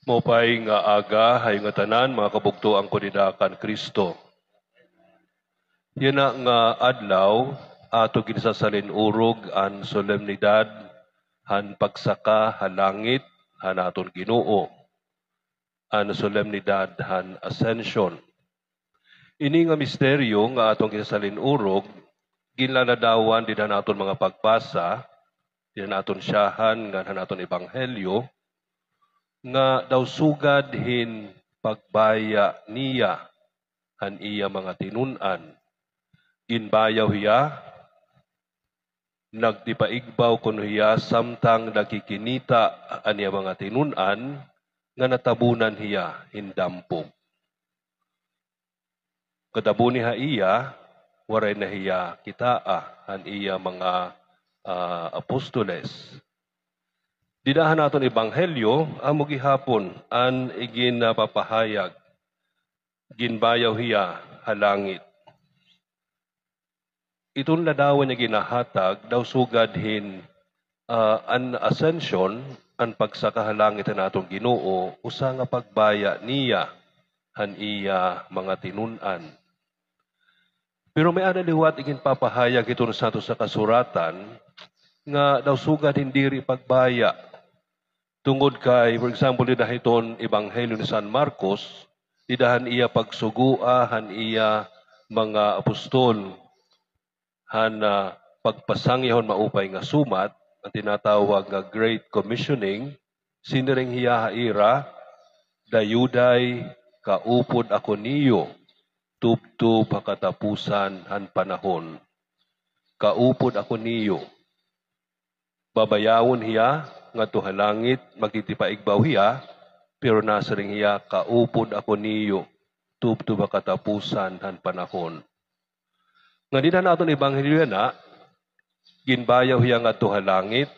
Mopay nga aga hay nga tanan mga kabugtoang kunidakan Kristo. Yan nga adlaw ato ginsasalin urog an solemnidad han pagsaka halangit han aton Ginoo. An solemnidad han Ascension. Ini nga misteryo nga atong ginsasalin urog ginlaladawan din naton mga pagpasa, din naton siyahan nga naton ebanghelyo nga daw sugad hin pagbaya niya han iya mga tinun-an. Ginbayaw hiya, nagtipaigbaw kuno hiya samtang nakikinita an iya mga tinun-an nga natabunan hiya hindampog. Kadabo niya iya, waray na hiya kitaa han iya mga apostoles. Didahan naton ebanghelyo amo gihapon an iginapapahayag ginbayaw hiya halangit. Itong ladawan niya ginahatag daw sugad hin an ascension an pagsakahalangit na natong Ginoo usa nga pagbaya niya han iya mga tinun-an. Pero may ana liwat igin papahayag ito sa ato sa kasuratan nga daw sugad hindi pagbaya. Tungod kay, for example, didahiton Ebanghelyo ni San Marcos, didahan iya pagsugua, han iya mga apostol, han pagpasangyahon maupay nga sumat, ang tinatawag nga Great Commissioning, siniring hiya haira, dayuday kaupod ako niyo, tubtub katapusan han panahon. Kaupod ako niyo. Babayawon hiya, nga halangit, magtitipaigbaw hiya, pero nasa ring hiya, kaupod ako niyo, tubtub katapusan han panahon. Nga di na natin ebanghelyo na, ginbayaw hiya nga halangit,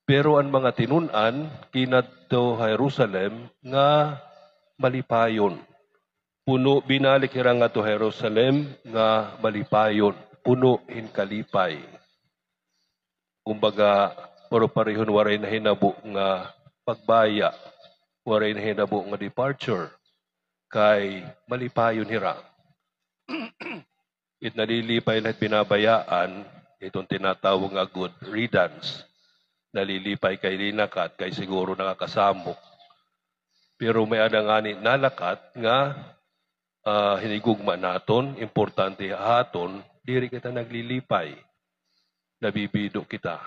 pero ang mga tinun-an, kinadto Jerusalem, nga malipayon. Puno binalik hira nga to Jerusalem nga malipayon, puno hinkalipay. Kumbaga, puro parehon waray na hinabo nga pagbaya, waray na hinabo nga departure, kay malipayon hira. It nalilipay na binabayaan, itong tinatawag nga good riddance. Nalilipay kay linakat, kay siguro nakakasamok. Pero may adangani nalakat nga hinigugma naton, importante haton, diri kita naglilipay, nabibido kita.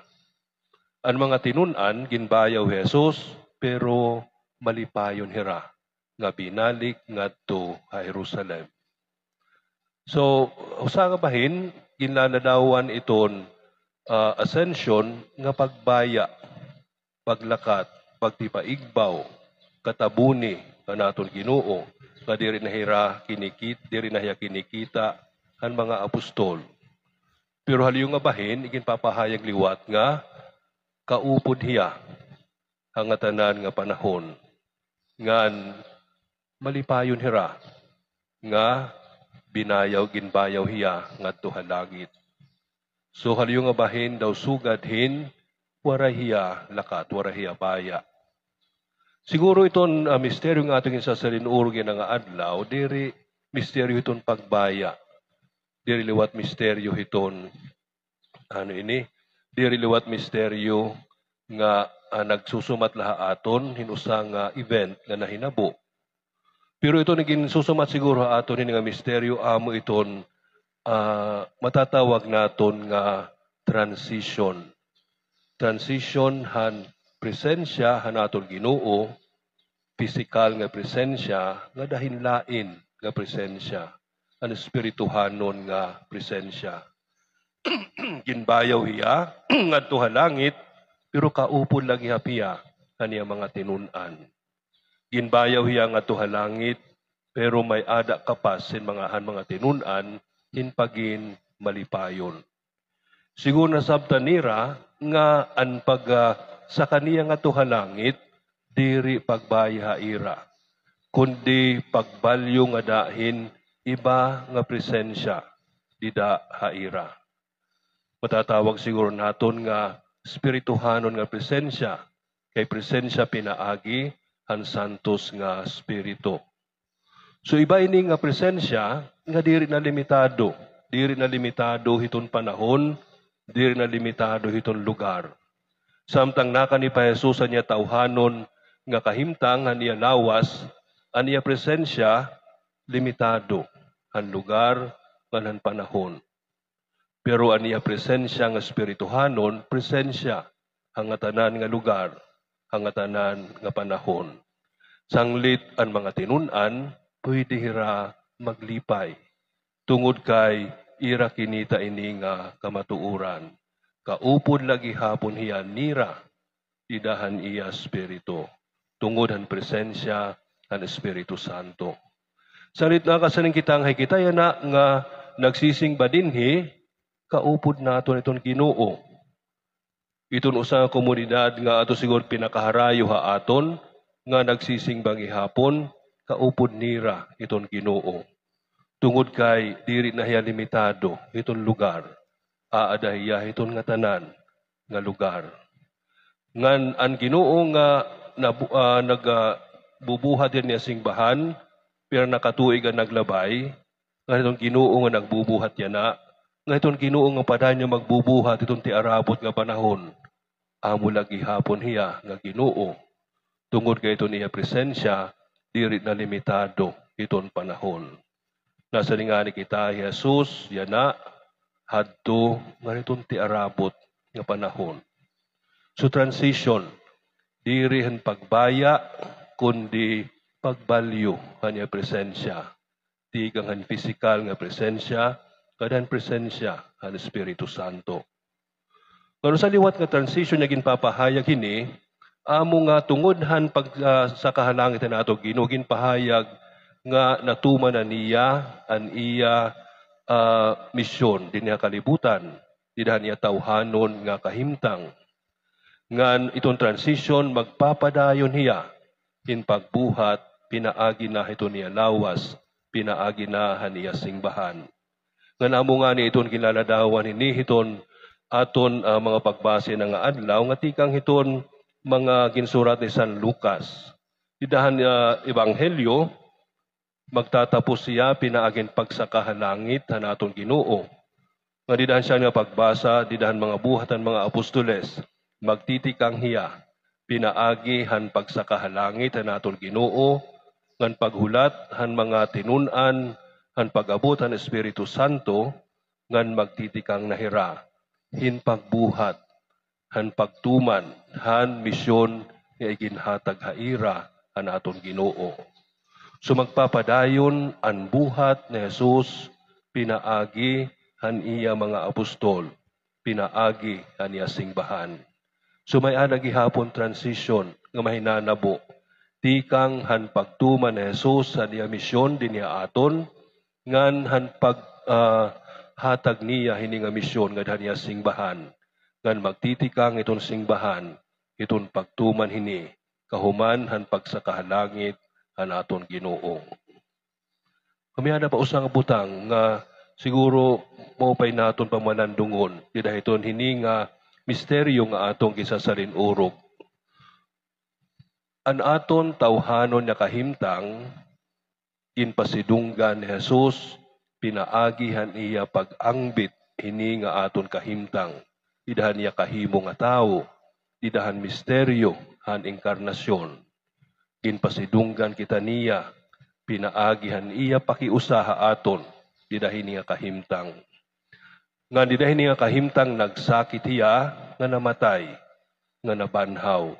Ang mga tinun-an, ginbayaw Jesus, pero malipayon hira, nga binalik ngadto Jerusalem. So, usa nga bahin, ginlaladawan iton ascension nga pagbaya, paglakat, pagtipaigbaw, katabuni kanaton Ginoo, nga diri na hiya kinikita ang mga apostol. Pero haliyo nga bahin, igin papahayag liwat nga kaupod hiya hangatanan nga panahon ngan malipayon hira nga ginbayaw hiya ngadto halangit. So haliyo nga bahin daw sugad hin wara hiya lakat, wara hiya baya. Siguro iton misteryo nga atong isasalinurog nga adlaw, diri misteryo iton pagbaya. Diri liwat misteryo iton diri liwat misteryo nga nagsusumat laha aton hinusa nga event nga nahinabo. Pero ito naging susumat siguro aton nga misteryo amo iton matatawag naton nga transition. Transition han presensya han aton Ginoo, physical nga presensya nga dahin lain nga presensya, ang espirituhanon nga presensya. Ginbayaw hiya ngadto halangit, pero kaupod lang hiya kaniya mga tinun-an. Ginbayaw hiya ngadto halangit, pero may ada kapas sin mga tinun-an hinpagin malipayon. Siguro na sabtanira nga an sa kaniya ngadto halangit diri pagbaya ira, kundi pagbalyo nga dahin iba nga presensya dida haira. Matatawag siguro naton nga espirituhanon nga presensya, kay presensya pinaagi han santos nga Espiritu. So iba ini nga presensya nga diri na limitado. Diri na limitado hiton panahon, diri na limitado hiton lugar. Samtang naka ni pa Jesus niya tawhanon nga kahimtang aniya lawas, aniya presensya limitado han lugar han panahon. Pero aniya presensya nga espirituhanon, presensya hangatanan nga lugar, hangatanan nga panahon. Sanglit ang mga tinun-an, pwede hira maglipay. Tungod kay ira kinita ini nga kamatuuran. Kaupod lagi hapon hiya nira, idahan iya Espiritu. Tungod han presensya han Espiritu Santo. Salit na kasaning kitang kita yana nga nagsising badinhi, kaupod naton iton Ginoo. Iton usa nga komunidad nga ato siguro pinakaharayo ha aton, nga nagsising bangi hapon, kaupod nira iton Ginoo. Tungod kay diri na hiya limitado iton lugar, aada hiya iton nga tanan nga lugar. Ngan ang Ginoo nga nagbubuhat din niya singbahan, pero nakatuig ang naglabay, nga itong Ginoo nga nagbubuhat yan na, nga itong Ginoo nga padan niya magbubuhat itong tiarabot nga panahon, amo lagi hapon hiya nga Ginoo. Tungod kay itong iya presensya, diri na limitado itong panahon. Nasa nga ni kita, Jesus, yan na, hadto nga itong tiarabot nga panahon. So transition, diri han pagbaya, kundi pagbalyo kanya presensya. Di kang han physical nga presensya, kadan presensya han Espiritu Santo. Pero sa liwat nga transition na ginpapahayag hini, amo nga tungod han sa kahalangit na ato ginugin pahayag nga natuman na niya an iya misyon din niya kalibutan, didahan niya tawhanon nga kahimtang. Ngan itong transition magpapadayon hiya in pagbuhat, pinaagi na ito niya lawas, pinaagi na niya singbahan. Ngan amo nga ni iton kinaladawan ni hiton aton mga pagbase ng adlaw nga tikang hiton mga ginsurat ni San Lucas. Didahan ebanghelyo magtatapos siya pinaagin pagsakahalangit han aton Ginoo. Nga didahan siya nga pagbasa, didahan mga buhatan mga apostoles, magtitikang hiya, pinaagi han pagsakahalangit han aton Ginoo, ngan paghulat han mga tinun-an, han pag-abot han Espiritu Santo, ngan magtitikang nahira, hin pagbuhat, han pagtuman, han misyon nga iginhatag haira han aton Ginoo. So magpapadayon ang buhat ni Jesus, pinaagi han iya mga apostol, pinaagi han iya singbahan. So may anagi hapon transition nga mahinanabo. Tikang han pagtuman ni Jesus sa iya misyon din niya aton, ngan han paghatag niya hini nga misyon nga niya singbahan. Ngan magtitikang iton singbahan, iton pagtuman hini, kahuman han pagsakahalangit han aton Ginoo. Kami ada pa usang butang nga siguro mo pay naton pamalandungon. Dida iton hini nga misteryo nga atong gisasarin urog. An aton tawhanon nga kahimtang ginpasidunggan ni Jesus, pinaagihan iya pag-angbit hini nga aton kahimtang. Didahan niya kahimo nga tao, didahan misteryo han inkarnasyon. Ginpasidunggan kita niya, pinaagihan iya pakiusaha aton, didahin niya kahimtang. Nga didahin niya kahimtang nagsakit hiya, nga namatay, nga nabanhaw.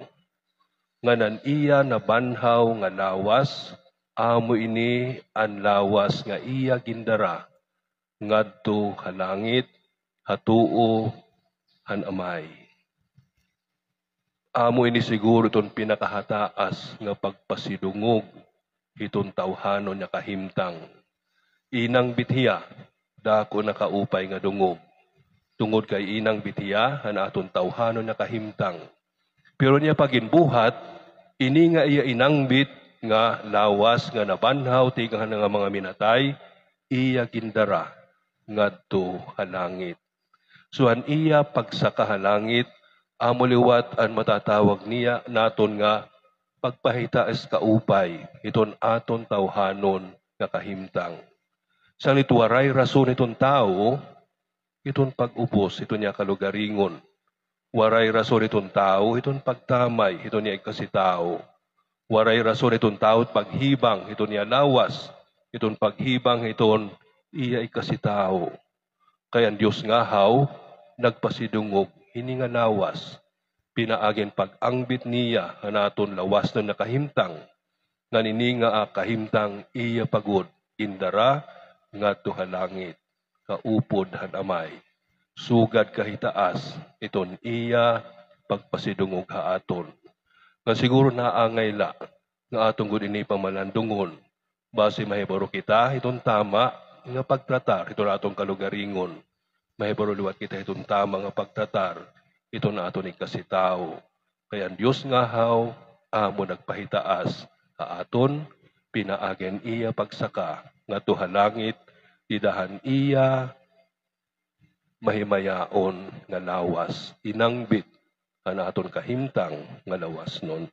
Nga nan iya nabanhaw nga lawas, amo ini ang lawas nga iya gindara, ngadto halangit, hatuo, han amay. Amo ini siguro itong pinakahataas nga pagpasidungog itong tawhanon nga kahimtang. Inang bithiya, dako nakaupay nga dungog. Tungod kay inang bithiya, han aton tawhanon nga kahimtang. Pero niya paginbuhat, ini nga iya inangbit nga lawas nga nabanhaw, tigang nga mga minatay, iya gindara, ngadto halangit. So an iya pagsakahalangit, amo liwat ang matatawag niya naton nga pagpahitaas kaupay, iton aton tawhanon nga kahimtang. Sa litwaray rason iton tao, iton pag-ubos, iton niya kalugaringon. Waray rason iton tao, iton pagtamay, iton niya ikasitao. Waray rason iton tao, paghibang, iton niya lawas, iton paghibang, iton iya ikasitao. Kaya ang Diyos nga haw, nagpasidungog, hininga lawas, pinaagen pag-angbit niya, anaton lawas na nakahimtang, nga nininga kahimtang iya pagod, indara nga halangit, kaupod hanamay. Sugad kahitaas, iton iya pagpasidungog haaton. Nga siguro naangay la, nga atong gud ini pamalandungon, base mahibaro kita, iton tama, nga pagtratar, ito na atong kalugaringon. Mahibaro liwat kita iton tama nga pagtratar, ito na aton ikasitao. Kaya ang Diyos nga haw, amo nagpahitaas, kaaton, pinaagen iya pagsaka, nga tuhalangit, idahan iya, mahimayaon nga lawas, inangbit, aton kahimtang nga lawas nun.